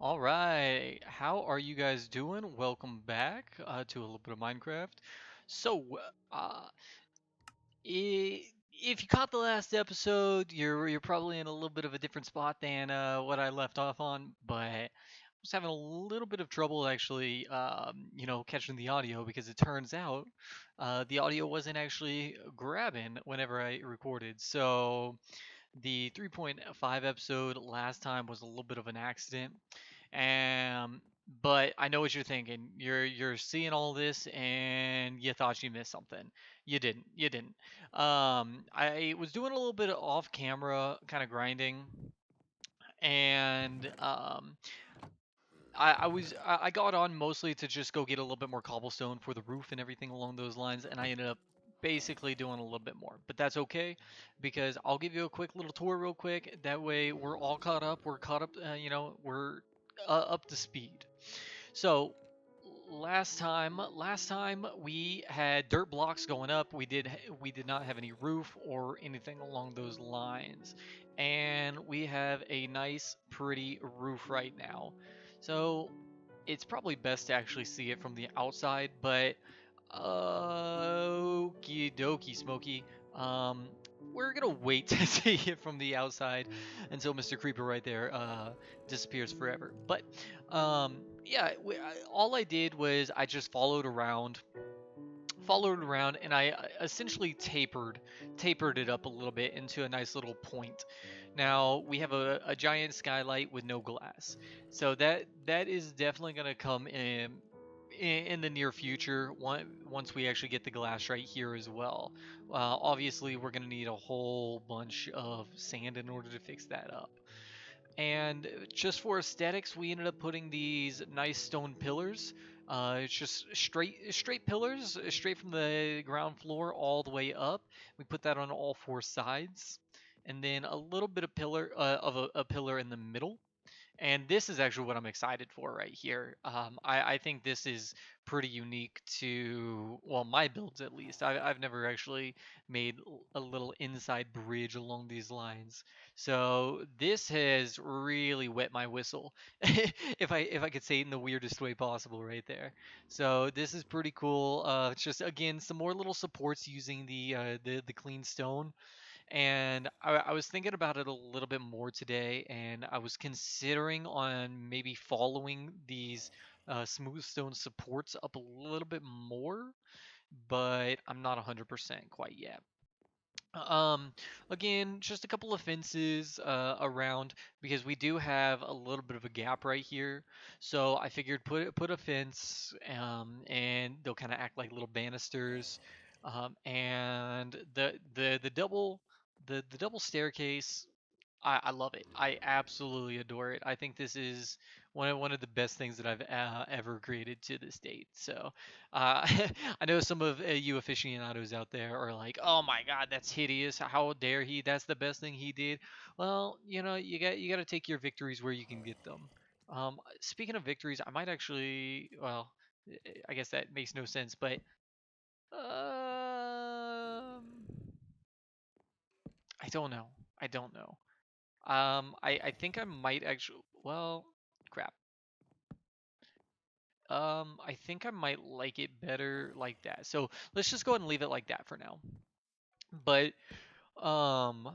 All right, how are you guys doing? Welcome back to a little bit of Minecraft. So, uh, if you caught the last episode, you're probably in a little bit of a different spot than what I left off on, but I was having a little bit of trouble actually, catching the audio because it turns out the audio wasn't actually grabbing whenever I recorded. So the 3.5 episode last time was a little bit of an accident. Um, but I know what you're thinking. You're seeing all this and you thought you missed something. You didn't. You didn't. I was doing a little bit of off camera kind of grinding, and I got on mostly to just go get a little bit more cobblestone for the roof and everything along those lines, and I ended up basically doing a little bit more. But that's okay because I'll give you a quick little tour real quick. That way we're all caught up. We're caught up. We're up to speed. So last time we had dirt blocks going up. We did not have any roof or anything along those lines, and we have a nice, pretty roof right now. So it's probably best to actually see it from the outside, but okie dokie, Smokey. Um, we're gonna wait to see it from the outside until Mr. Creeper right there disappears forever. But yeah, all I did was I just followed around, and I essentially tapered it up a little bit into a nice little point. Now we have a giant skylight with no glass, so that is definitely going to come in the near future. Once we actually get the glass right here as well. Obviously, we're going to need a whole bunch of sand in order to fix that up. And just for aesthetics, we ended up putting these nice stone pillars. It's just straight pillars, straight from the ground floor all the way up. We put that on all four sides, and then a little bit of a pillar in the middle. And this is actually what I'm excited for right here. I think this is pretty unique to, well, my builds at least. I've never actually made a little inside bridge along these lines. So this has really wet my whistle, if I could say it in the weirdest way possible right there. So this is pretty cool. It's just again some more little supports using the clean stone, and I was thinking about it a little bit more today, and I was considering on maybe following these smooth stone supports up a little bit more, but I'm not 100% quite yet. Um, Again, just a couple of fences around because we do have a little bit of a gap right here. So I figured put a fence, and they'll kind of act like little banisters. And the double staircase, I love it. I absolutely adore it. I think this is one of the best things that I've ever created to this date. So, uh, I know some of you aficionados out there are like, "Oh my God, that's hideous! How dare he? That's the best thing he did." Well, you got to take your victories where you can get them. Speaking of victories, I might actually, well, I guess that makes no sense, but I don't know. I don't know. I think I might actually. Well, crap. I think I might like it better like that. So let's just go ahead and leave it like that for now. But um,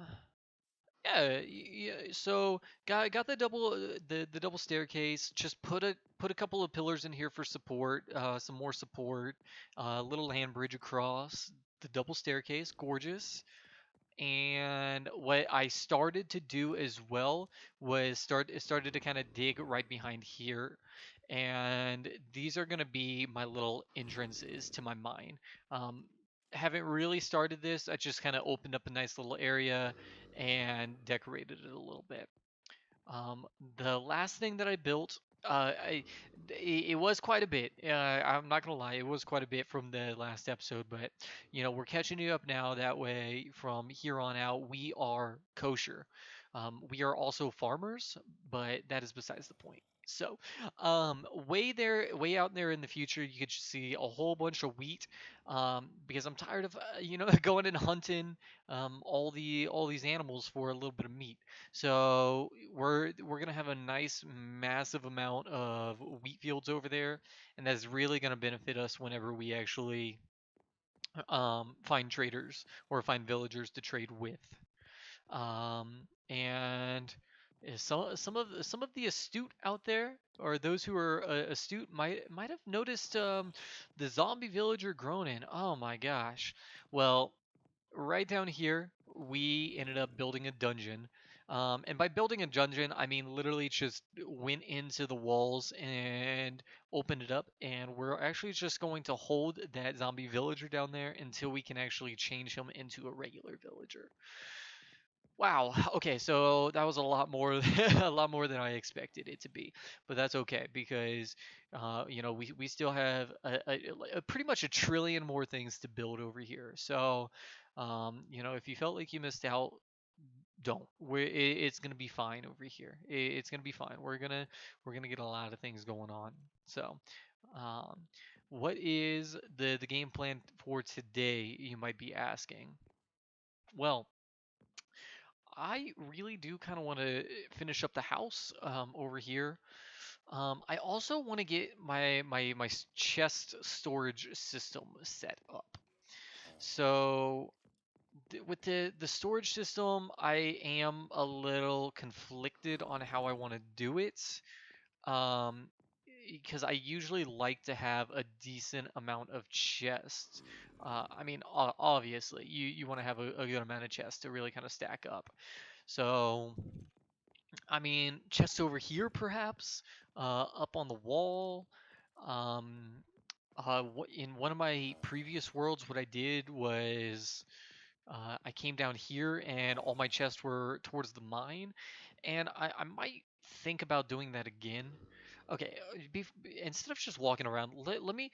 yeah, yeah. So got the double staircase. Just put a couple of pillars in here for support. Some more support. Little hand bridge across the double staircase. Gorgeous. And what I started to do as well was started to kind of dig right behind here, and these are going to be my little entrances to my mine. Um, haven't really started this. I just kind of opened up a nice little area and decorated it a little bit. Um, the last thing that I built, it was quite a bit. I'm not gonna lie, it was quite a bit from the last episode, but we're catching you up now. That way, from here on out, we are kosher. We are also farmers, but that is besides the point. So, way out there in the future, you could just see a whole bunch of wheat, because I'm tired of, going and hunting, all these animals for a little bit of meat. So we're gonna have a nice massive amount of wheat fields over there, and that's really gonna benefit us whenever we actually find traders or find villagers to trade with. And some of the astute out there, or those who are astute, might have noticed the zombie villager Gronin. Oh my gosh! Well, right down here, we ended up building a dungeon. And by building a dungeon, I mean literally just went into the walls and opened it up. And we're actually just going to hold that zombie villager down there until we can actually change him into a regular villager. Wow. Okay, so that was a lot more, a lot more than I expected it to be, but that's okay because, we still have pretty much a trillion more things to build over here. So, if you felt like you missed out, don't. It's gonna be fine over here. It's gonna be fine. We're gonna get a lot of things going on. So, um, what is the game plan for today? You might be asking. Well, I really do kind of want to finish up the house over here. I also want to get my chest storage system set up. So with the storage system, I am a little conflicted on how I want to do it. Um, because I usually like to have a decent amount of chests. I mean, obviously, you want to have a good amount of chests to really kind of stack up. So, I mean, chests over here, perhaps, up on the wall. Um, in one of my previous worlds, what I did was I came down here and all my chests were towards the mine, and I might think about doing that again. Okay, instead of just walking around, let me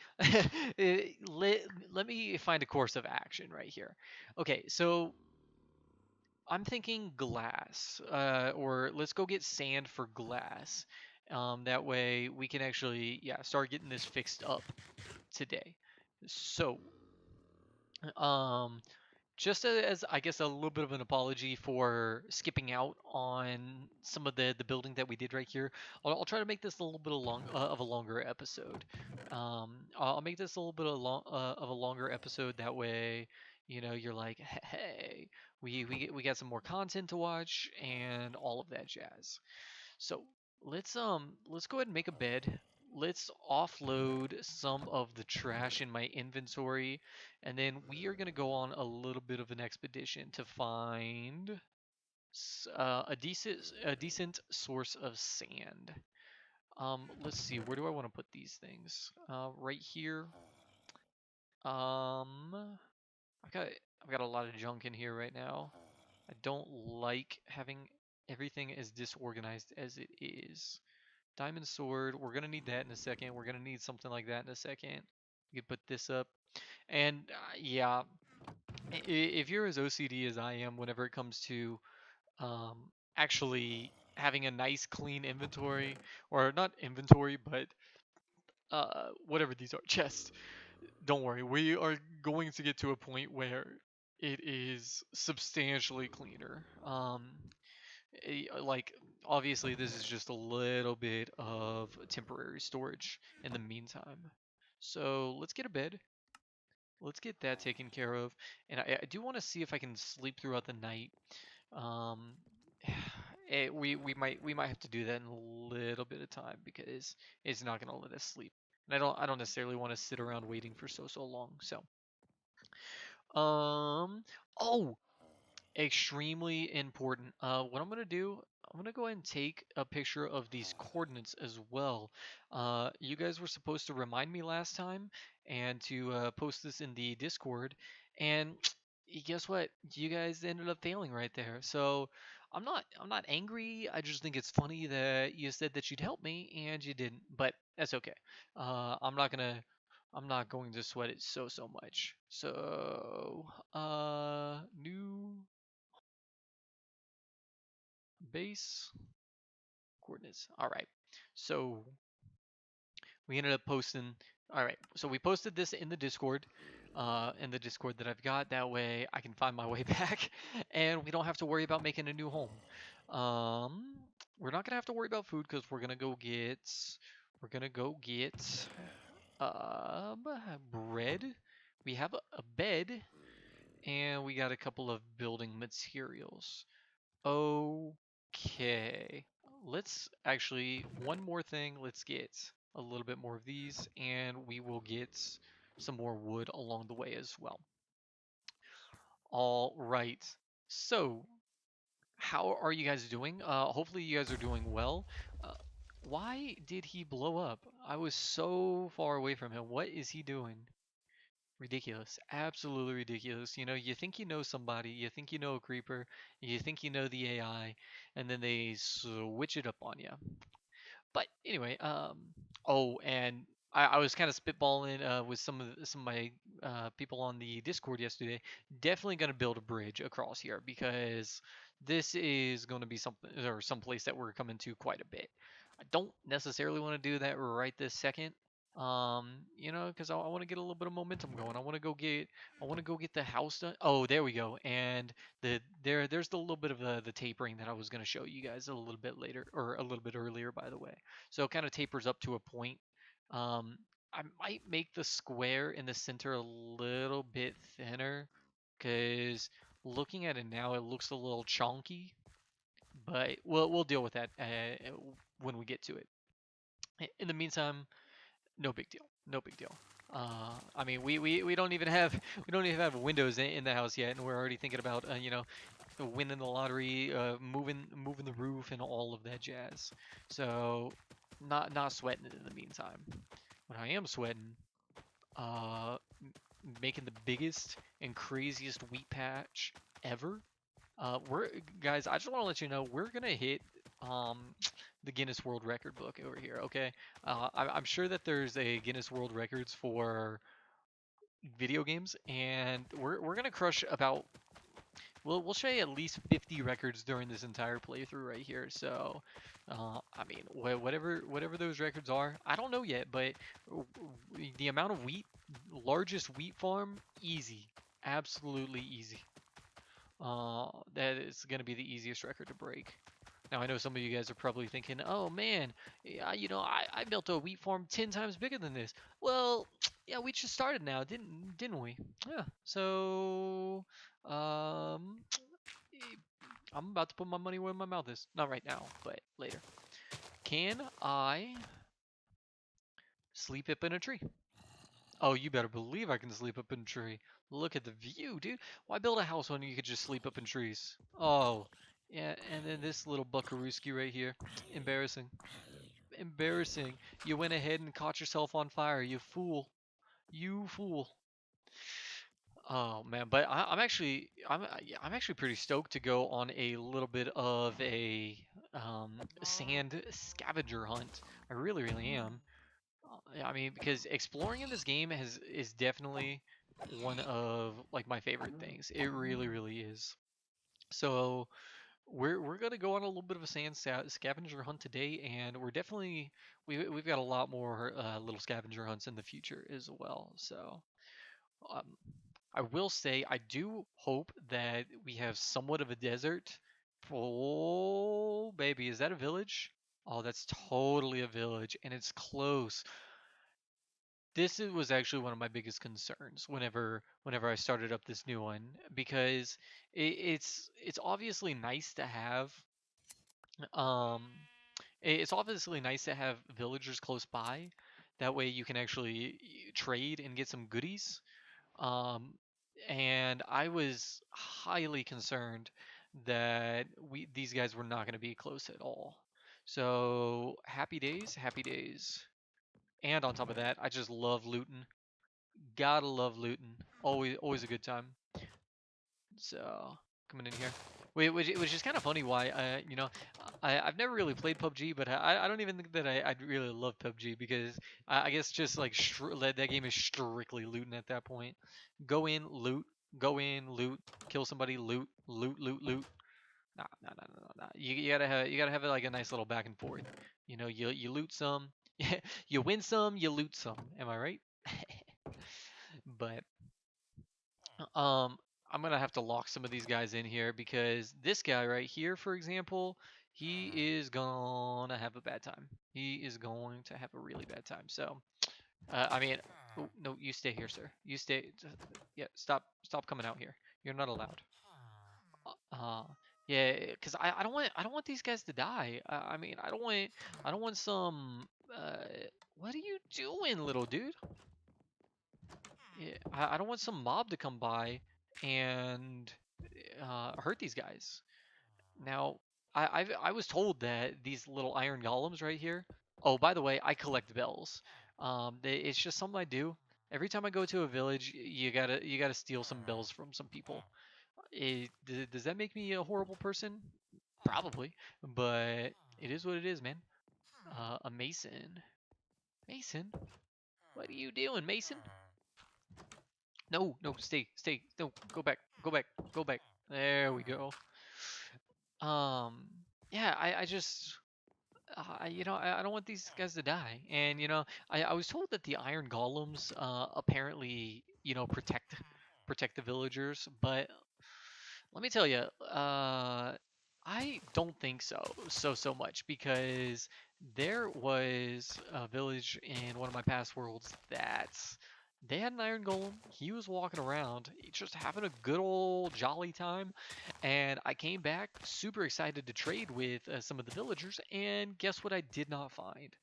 let, let me find a course of action right here. Okay, so I'm thinking glass, or let's go get sand for glass. That way we can actually, yeah, start getting this fixed up today. So, um, just as I guess a little bit of an apology for skipping out on some of the building that we did right here. I'll try to make this a little bit of a longer episode. I'll make this a little bit of a longer episode. That way, you're like, hey, we got some more content to watch and all of that jazz. So let's go ahead and make a bed. Let's offload some of the trash in my inventory, and then we are gonna go on a little bit of an expedition to find a decent source of sand. Let's see, where do I want to put these things? Right here. Um, I've got I've got a lot of junk in here right now. I don't like having everything as disorganized as it is. Diamond sword, we're gonna need that in a second. We're gonna need something like that in a second. We could put this up. And yeah, if you're as OCD as I am whenever it comes to actually having a nice clean inventory, or not inventory, but whatever these are, chests, don't worry. We are going to get to a point where it is substantially cleaner. Like obviously this is just a little bit of temporary storage in the meantime. So let's get a bed. Let's get that taken care of. And I do want to see if I can sleep throughout the night. Um, we might have to do that in a little bit of time because it's not gonna let us sleep. And I don't necessarily want to sit around waiting for so long. So oh, extremely important. What I'm gonna do, I'm gonna go ahead and take a picture of these coordinates as well. You guys were supposed to remind me last time and to post this in the Discord, and guess what? You guys ended up failing right there. So I'm not angry. I just think it's funny that you said that you'd help me and you didn't. But that's okay. I'm not going to sweat it so much. So new base coordinates. All right. So we ended up posting. All right. So we posted this in the Discord that I've got. That way I can find my way back, and we don't have to worry about making a new home. Um, we're not gonna have to worry about food because we're gonna go get bread. We have a bed, and we got a couple of building materials. Okay. Let's actually, one more thing. Let's get a little bit more of these, and we will get some more wood along the way as well. All right. So, how are you guys doing? Hopefully you guys are doing well. Uh, why did he blow up? I was so far away from him. What is he doing? Ridiculous. Absolutely ridiculous. You know, you think you know somebody, you think you know a creeper, you think you know the AI, and then they switch it up on you. But anyway, oh, and I was kind of spitballing with some of my people on the Discord yesterday. Definitely going to build a bridge across here because this is going to be something or some place that we're coming to quite a bit. I don't necessarily want to do that right this second. You know, because I want to get a little bit of momentum going. I want to go get the house done. Oh, there we go. And there's the little bit of the tapering that I was going to show you guys a little bit later or a little bit earlier, by the way. So it kind of tapers up to a point. Um, I might make the square in the center a little bit thinner because looking at it now, it looks a little chonky. But we'll deal with that when we get to it. In the meantime, no big deal. No big deal. I mean, we don't even have we don't even have windows in the house yet, and we're already thinking about you know, winning the lottery, moving the roof, and all of that jazz. So, not sweating it in the meantime. What I am sweating, uh, making the biggest and craziest wheat patch ever. We're guys. I just want to let you know we're gonna hit um the Guinness World Record book over here. Okay, I'm sure that there's a Guinness World Records for video games, and we're gonna crush about. We'll show you at least 50 records during this entire playthrough right here. So, I mean, whatever those records are, I don't know yet, but the amount of wheat, largest wheat farm, easy, absolutely easy. That is going to be the easiest record to break. Now, I know some of you guys are probably thinking, oh man, yeah, you know, I built a wheat farm 10 times bigger than this. Well, yeah, we just started now, didn't we? Yeah. So, um, I'm about to put my money where my mouth is. Not right now, but later. Can I sleep up in a tree? Oh, you better believe I can sleep up in a tree. Look at the view, dude. Why build a house when you could just sleep up in trees? Oh, yeah, and then this little buckarooski right here. Embarrassing. Embarrassing. You went ahead and caught yourself on fire, you fool. You fool. Oh man, but yeah, I'm actually pretty stoked to go on a little bit of a sand scavenger hunt. I really am. I mean, because exploring in this game is definitely one of like my favorite things. It really is. So we're gonna go on a little bit of a scavenger hunt today, and we've got a lot more little scavenger hunts in the future as well. So um, I will say I do hope that we have somewhat of a desert. Oh baby, is that a village? Oh, that's totally a village, and it's close. Was actually one of my biggest concerns whenever I started up this new one because it's obviously nice to have um it's obviously nice to have villagers close by. That way you can actually trade and get some goodies. Um, and I was highly concerned that we these guys were not going to be close at all. So happy days, happy days. And on top of that, I just love looting. Gotta love looting. Always a good time. So coming in here, which is kind of funny. Why you know, I've never really played PUBG, but I don't even think that I'd really love PUBG because I guess just like that game is strictly looting at that point. Go in, loot, kill somebody, loot. Nah, nah, nah, nah, nah. You gotta have like a nice little back and forth. You know, you loot some, you win some, you loot some. Am I right? But um, I'm gonna have to lock some of these guys in here because this guy right here, for example, he is gonna have a bad time. He is going to have a really bad time. So, I mean, oh, no, you stay here, sir. You stay. Yeah, stop coming out here. You're not allowed. Uh, yeah, because I don't want these guys to die. I mean, I don't want some. Uh, what are you doing, little dude? Yeah, I don't want some mob to come by and hurt these guys. Now, I was told that these little iron golems right here. Oh, by the way, I collect bells. It's just something I do. Every time I go to a village, you gotta steal some bells from some people. Does that make me a horrible person? Probably, but it is what it is, man. A Mason. Mason, what are you doing, Mason? No, no, stay. No, go back, go back, go back. There we go. Um, yeah, I just, I don't want these guys to die. And I was told that the iron golems, apparently, protect the villagers, but let me tell you, I don't think so much because there was a village in one of my past worlds that they had an iron golem. He was walking around, just having a good old jolly time, and I came back super excited to trade with some of the villagers, and guess what I did not find?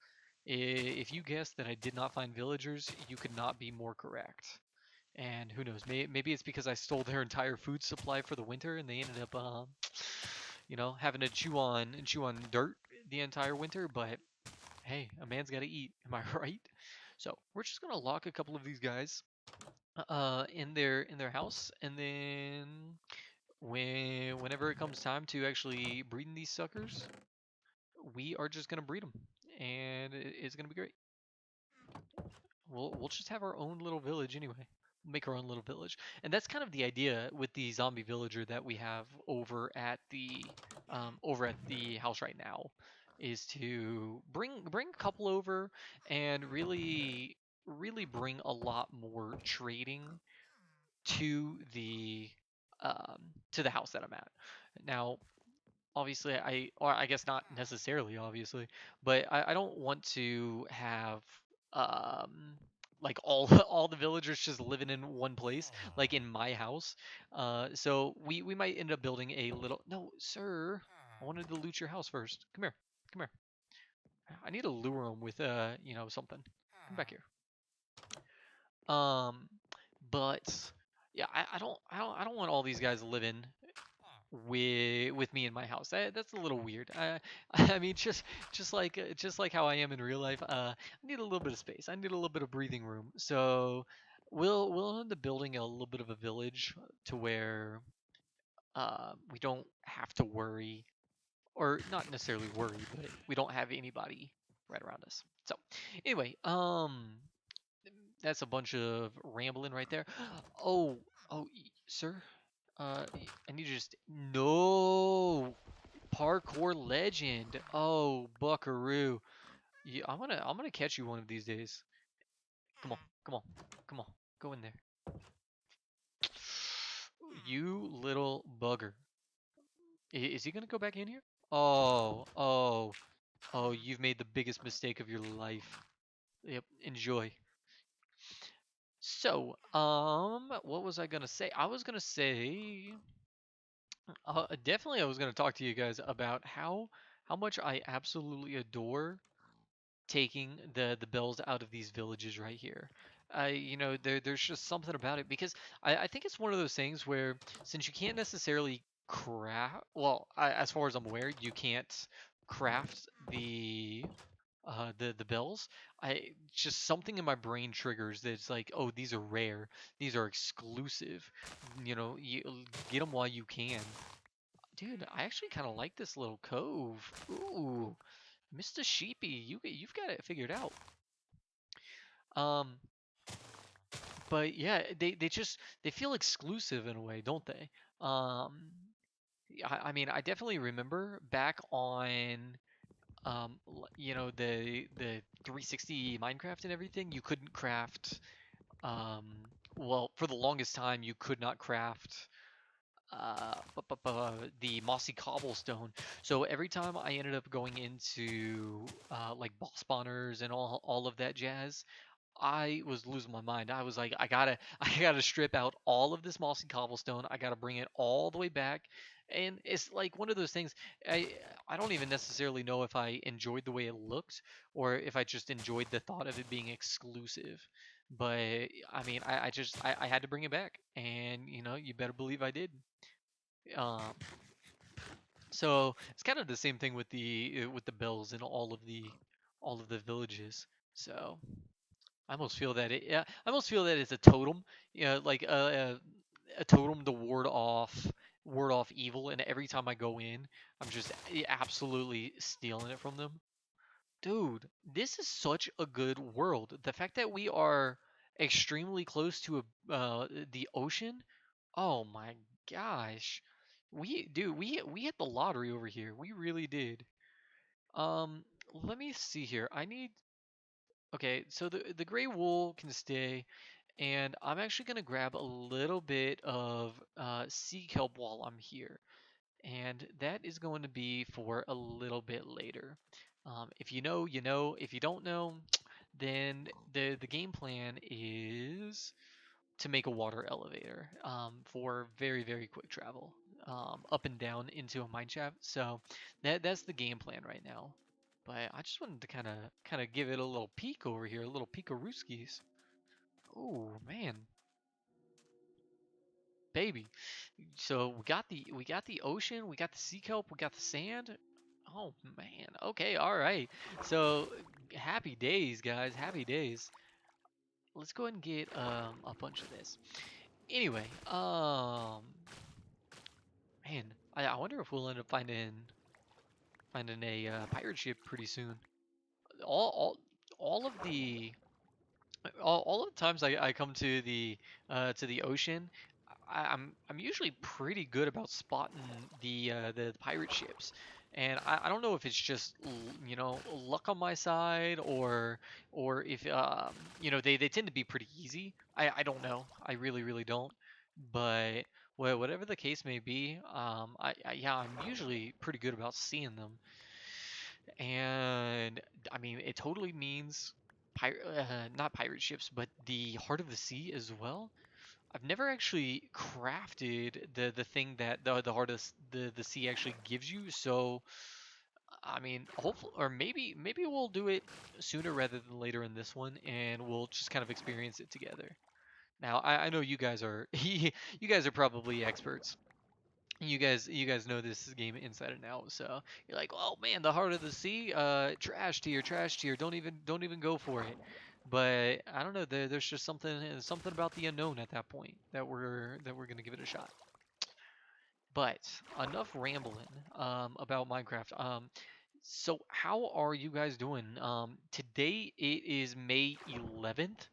If you guessed that I did not find villagers, you could not be more correct. And who knows? Maybe it's because I stole their entire food supply for the winter, and they ended up, having to chew on dirt the entire winter. But hey, a man's got to eat. Am I right? So we're just gonna lock a couple of these guys, in their house, and then whenever it comes time to actually breeding these suckers, we are just gonna breed them, and it's gonna be great. We'll just have our own little village anyway. Make our own little village, and that's kind of the idea with the zombie villager that we have over at the house right now, is to bring a couple over and really bring a lot more trading to the to the house that I'm at now. Obviously, or I guess not necessarily obviously, but I don't want to have um like all all the villagers just living in one place, like in my house. So we might end up building a little. No, sir, I wanted to loot your house first. Come here, come here. I need to lure him with something. Come back here. um but yeah, I don't want all these guys living with me in my house. That's a little weird. I mean, just like how I am in real life. I need a little bit of space. I need a little bit of breathing room. So we'll end up building a little bit of a village to where we don't have to worry, or not necessarily worry, but we don't have anybody right around us. So anyway, that's a bunch of rambling right there. Oh, oh, sir. I need you to no parkour legend. Oh, Buckaroo. Yeah, I'm gonna catch you one of these days. Come on, come on, come on. Go in there. You little bugger. Is he gonna go back in here? Oh, oh, oh, you've made the biggest mistake of your life. Yep, enjoy. So, what was I gonna say? I was gonna say, definitely I was gonna talk to you guys about how much I absolutely adore taking the bells out of these villages right here. There's just something about it because I think it's one of those things where, since you can't necessarily craft, well, as far as I'm aware, you can't craft the bells. I just something in my brain triggers that it's like, oh, these are rare, these are exclusive. You get them while you can. Dude, I actually kind of like this little cove. Ooh, Mr. Sheepy, you've got it figured out. Um, but yeah, they feel exclusive in a way, don't they? Um, I mean, I definitely remember back on the 360 Minecraft and everything, you couldn't craft um well, for the longest time you could not craft the mossy cobblestone. So every time I ended up going into like boss spawners and all of that jazz, I was losing my mind. I was like, I gotta strip out all of this mossy cobblestone. I gotta bring it all the way back, and it's like one of those things. I I don't even necessarily know if I enjoyed the way it looked or if I just enjoyed the thought of it being exclusive. But I mean, I had to bring it back, and you better believe I did. Um, so it's kind of the same thing with the bells in all of the villages. So. I almost feel that it's a totem, like a totem to ward off evil. And every time I go in, I'm just absolutely stealing it from them. Dude, this is such a good world. The fact that we are extremely close to the ocean. Oh my gosh, we hit the lottery over here. We really did. Um, Let me see here. I need. Okay, so the gray wool can stay. And I'm actually going to grab a little bit of sea kelp while I'm here. And that is going to be for a little bit later. If you know, you know. If you don't know, then the game plan is to make a water elevator for very, very quick travel up and down into a mine shaft. So that's the game plan right now. But I just wanted to kind of give it a little peek over here, a little peek of Rooskies. Oh man, baby. So we got the ocean, we got the sea kelp, we got the sand. Oh man. Okay, all right. So happy days, guys. Happy days. Let's go ahead and get a bunch of this. Anyway, man, I wonder if we'll end up finding a pirate ship pretty soon. All all all of the all of the times I come to the ocean, I'm usually pretty good about spotting the pirate ships, and I don't know if it's just luck on my side or if they tend to be pretty easy. I don't know. I really don't. But well, whatever the case may be, yeah, I'm usually pretty good about seeing them. And I mean, it totally means not pirate ships, but the Heart of the Sea as well. I've never actually crafted the thing that the Heart of the Sea actually gives you. So I mean, hopefully, or maybe we'll do it sooner rather than later in this one, and we'll just kind of experience it together. Now, I know you guys are you guys are probably experts. You guys know this game inside and out, so you're like, oh man, the Heart of the Sea, trash tier, don't even go for it. But I don't know, there's just something about the unknown at that point that we're gonna give it a shot. But enough rambling about Minecraft. So how are you guys doing? Today it is May 11th,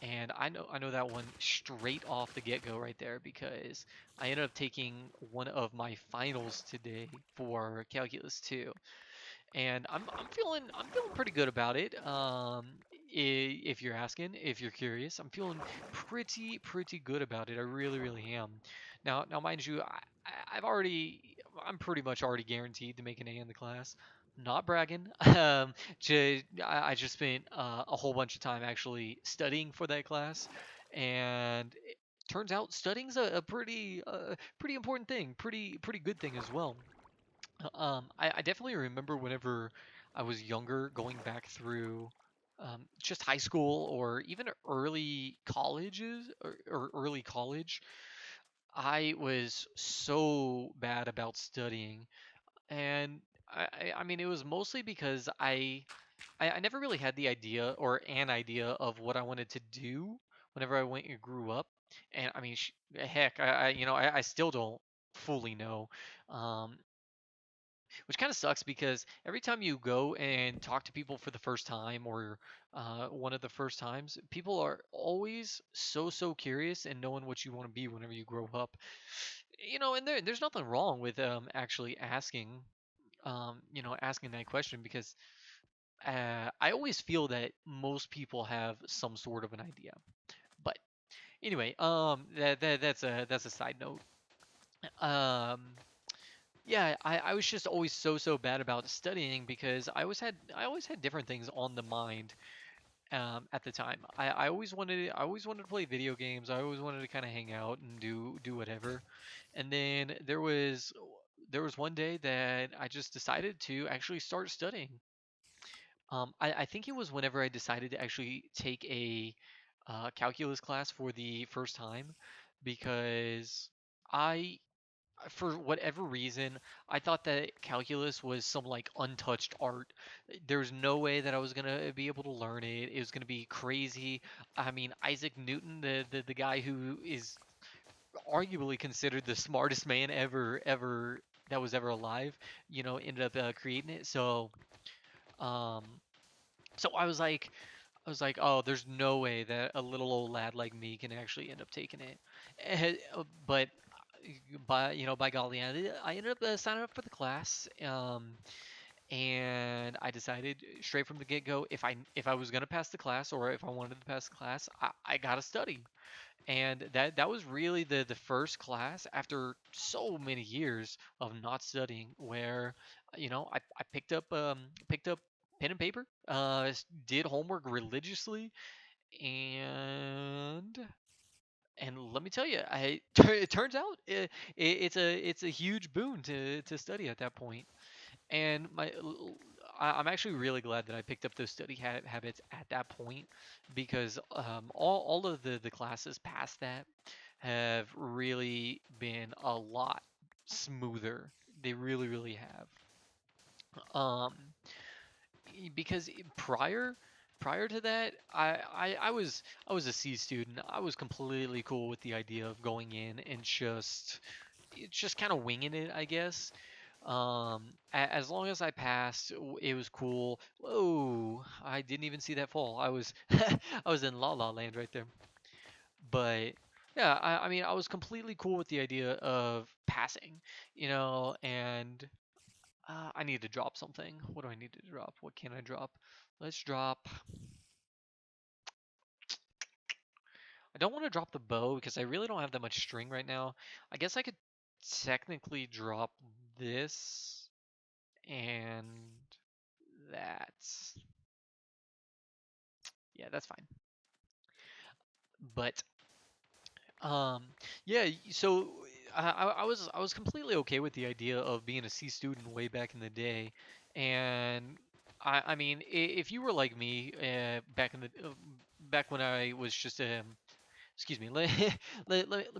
and I know that one straight off the get-go right there because I ended up taking one of my finals today for Calculus 2, and I'm feeling pretty good about it. If you're asking, if you're curious, I'm feeling pretty good about it. I really am. Now, mind you, I'm pretty much already guaranteed to make an A in the class. Not bragging. I just spent a whole bunch of time actually studying for that class, and it turns out studying's a pretty important thing, pretty good thing as well. I definitely remember whenever I was younger, going back through just high school or even early colleges or early college. I was so bad about studying, and I mean, it was mostly because I never really had the idea or an idea of what I wanted to do whenever I went and grew up. And I mean, heck, I still don't fully know. Um, which kind of sucks because every time you go and talk to people for the first time or one of the first times, people are always so curious and knowing what you want to be whenever you grow up. And there's nothing wrong with actually asking asking that question because I always feel that most people have some sort of an idea. But anyway, that's a side note. Um, yeah, I was just always so bad about studying because I always had different things on the mind at the time. I always wanted to play video games. I always wanted to kind of hang out and do whatever. And then there was one day that I just decided to actually start studying. I think it was whenever I decided to actually take a calculus class for the first time because I for whatever reason, I thought that calculus was some like untouched art. There's no way that I was gonna be able to learn it. It was gonna be crazy. I mean, Isaac Newton, the guy who is arguably considered the smartest man ever that was ever alive, ended up creating it. Um, so I was like, oh, there's no way that a little old lad like me can actually end up taking it. But by golly, I ended up signing up for the class, and I decided straight from the get-go if I was gonna pass the class or if I wanted to pass the class, I gotta study. And that was really the first class after so many years of not studying where I picked up pen and paper, did homework religiously, and let me tell you, it turns out it's a huge boon to study at that point. And I'm actually really glad that I picked up those study habits at that point because all of the classes past that have really been a lot smoother. They really have. Um, because prior to that, I was a C student. I was completely cool with the idea of going in and just kind of winging it, I guess. As long as I passed, it was cool. Whoa, I didn't even see that fall. I was I was in La La Land right there. But yeah, I mean, I was completely cool with the idea of passing, and I need to drop something. What do I need to drop? What can I drop? Let's drop. I don't want to drop the bow because I really don't have that much string right now. I guess I could technically drop this and that. Yeah, that's fine. But yeah. So I was completely okay with the idea of being a C student way back in the day, and I mean if you were like me back when I was just excuse me, let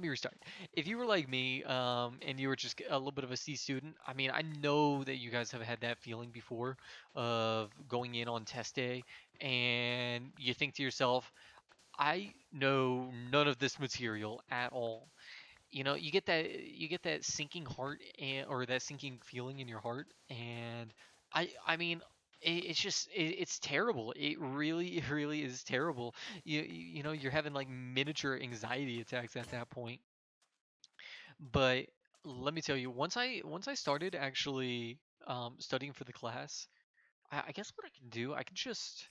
me restart. If you were like me, and you were just a little bit of a C student, I mean, I know that you guys have had that feeling before of going in on test day and you think to yourself, I know none of this material at all. You get that sinking heart or that sinking feeling in your heart, and I mean, it's terrible. It really is terrible. You're having like miniature anxiety attacks at that point. But let me tell you, once I started actually studying for the class, I guess what I can do, I could just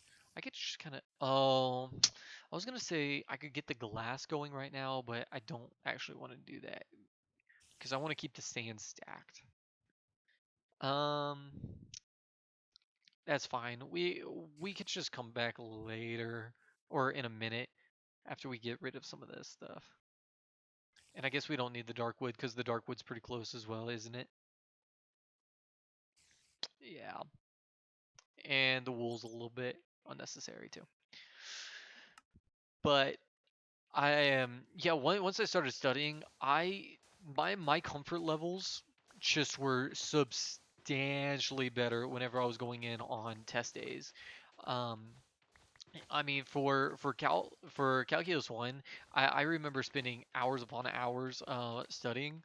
kind of I was gonna say I could get the glass going right now, but I don't actually want to do that because I want to keep the sand stacked. Um, that's fine. We could just come back later or in a minute after we get rid of some of this stuff. And I guess we don't need the dark wood because the dark wood's pretty close as well, isn't it? Yeah. And the wool's a little bit unnecessary too. But I am yeah. Once I started studying, I my comfort levels just were substantially better whenever I was going in on test days. Um, I mean, for calculus one, I remember spending hours upon hours studying,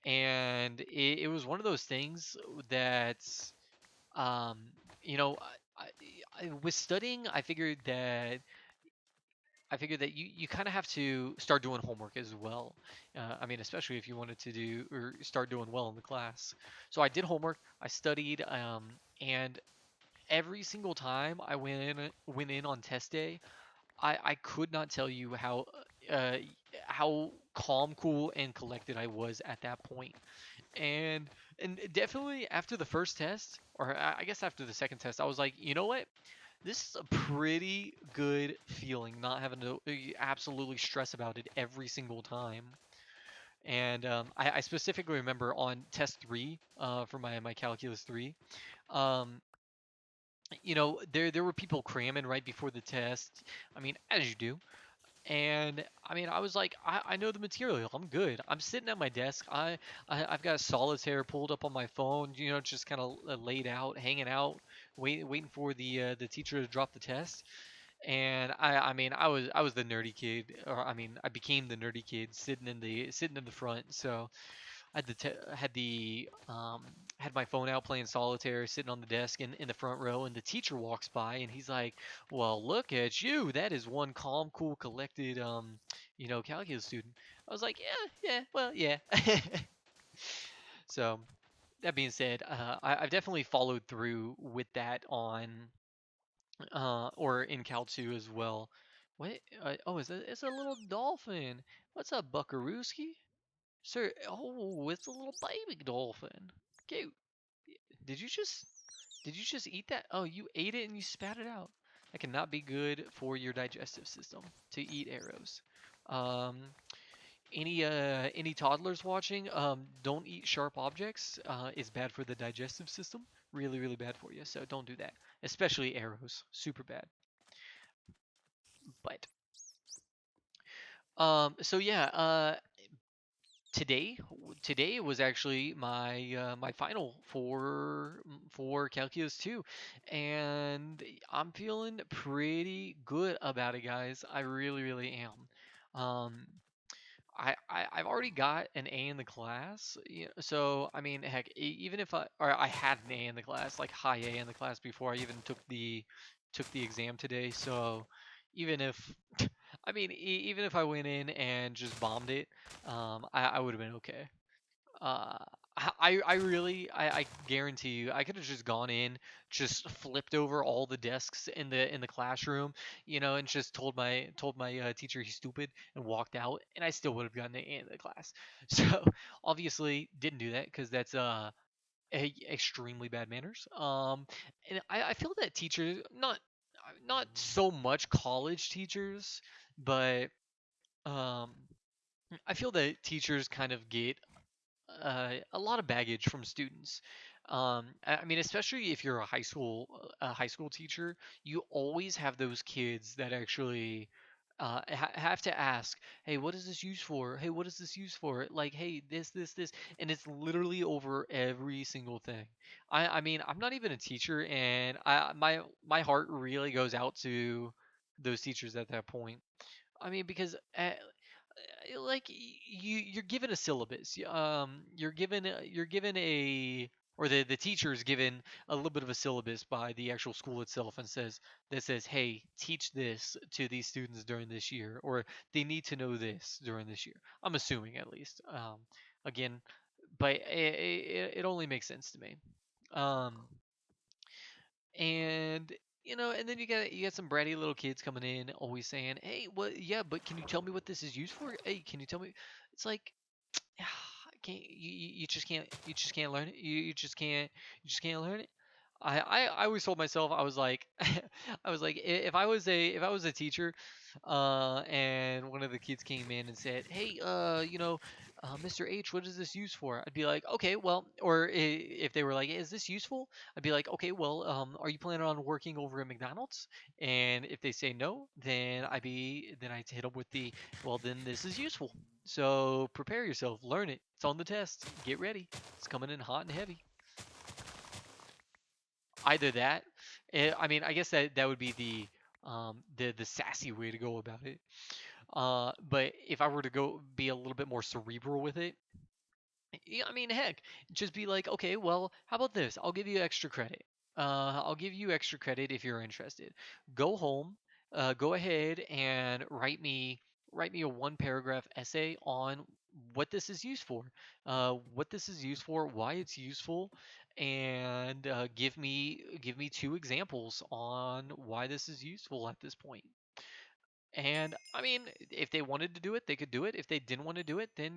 and it was one of those things that um, you know, with studying, I figured that I figured that you kind of have to start doing homework as well. I mean, especially if you wanted to do or start doing well in the class. So I did homework, I studied, and every single time I went in on test day, I could not tell you uh, how calm, cool, and collected I was at that point. And and definitely after the first test, or I guess after the second test, I was like, you know what? This is a pretty good feeling, not having to absolutely stress about it every single time. And I specifically remember on test three, for my calculus three, um, there were people cramming right before the test. I mean, as you do. And I mean, I was like, I know the material. I'm good. I'm sitting at my desk. I've got a solitaire pulled up on my phone. Just kind of laid out, hanging out, waiting for the teacher to drop the test. And I mean, I was the nerdy kid, or I mean, I became the nerdy kid sitting in the front. So I had my phone out playing solitaire, sitting on the desk in the front row, and the teacher walks by and he's like, "Well, look at you. That is one calm, cool, collected calculus student." I was like, "Yeah, yeah, well, yeah." So that being said, I've definitely followed through with that on or in Cal 2 as well. What? Oh, it's a little dolphin. What's up, Buckarooski? Sir, oh, it's a little baby dolphin. Cute. Did you just did you just eat that? Oh, you ate it and you spat it out. That cannot be good for your digestive system to eat arrows. Um, any toddlers watching? Don't eat sharp objects. It's bad for the digestive system. Really, really bad for you. So don't do that. Especially arrows. Super bad. But so yeah. Today was actually my final for calculus 2, and I'm feeling pretty good about it, guys. I really, really am. I've already got an A in the class, so I mean, heck, even if I had an A in the class, like high A in the class before I even took the exam today. So even if I mean, even if I went in and just bombed it, I would have been okay. Uh, I really I guarantee you I could have just gone in, just flipped over all the desks in the classroom, and just told my teacher he's stupid and walked out, and I still would have gotten an A in the class. So obviously didn't do that because that's extremely bad manners. And I feel that teachers, not so much college teachers, but um I feel that teachers kind of get a lot of baggage from students. I mean, especially if you're a high school teacher, you always have those kids that actually have to ask, "Hey, what is this used for? Hey, what is this used for?" Like, "Hey, this," and it's literally over every single thing. I mean, I'm not even a teacher, and my heart really goes out to those teachers at that point. I mean, because like you're given a syllabus. You're given a or the teacher is given a little bit of a syllabus by the actual school itself and says, hey, teach this to these students during this year, or they need to know this during this year. I'm assuming at least. Again, but it only makes sense to me. Um, and and then you got some bratty little kids coming in, always saying, "Hey, what? Yeah, but can you tell me what this is used for? Hey, can you tell me?" It's like, can't you just can't learn it. You just can't learn it. I always told myself I was like I was like if I was a teacher, and one of the kids came in and said, "Hey, Mr. H, what is this used for?" I'd be like, "Okay, well," or if they were like, "Is this useful?" I'd be like, "Okay, well, are you planning on working over at McDonald's?" And if they say no, then I'd hit them with well, then this is useful. So prepare yourself, learn it. It's on the test. Get ready. It's coming in hot and heavy. Either that, I mean, I guess that would be the sassy way to go about it. But if I were to go be a little bit more cerebral with it, yeah, I mean, heck, just be like, okay, well, how about this? I'll give you extra credit. I'll give you extra credit if you're interested. Go home. go ahead and write me a one paragraph essay on what this is used for, why it's useful, and give me two examples on why this is useful at this point. And I mean, if they wanted to do it, they could do it. If they didn't want to do it, then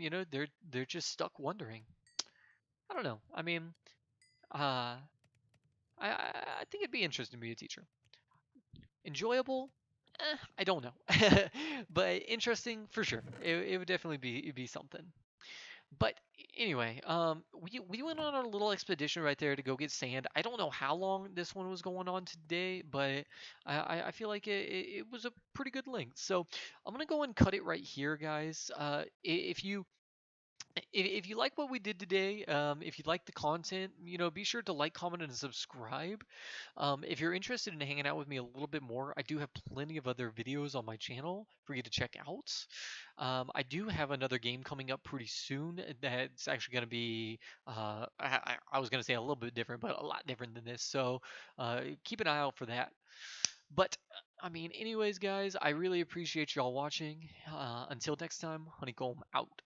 they're just stuck wondering. I don't know. I mean, uh, I think it'd be interesting to be a teacher. Enjoyable? I don't know, but interesting for sure. It would definitely be something. But anyway, we went on our little expedition right there to go get sand. I don't know how long this one was going on today, but I feel like it was a pretty good length. So I'm gonna go and cut it right here, guys. If you like what we did today, if you like the content, be sure to like, comment, and subscribe. If you're interested in hanging out with me a little bit more, I do have plenty of other videos on my channel for you to check out. I do have another game coming up pretty soon that's actually going to be, I was going to say a little bit different, but a lot different than this. So keep an eye out for that. But I mean, anyways, guys, I really appreciate y'all watching. Until next time, Honeycomb out.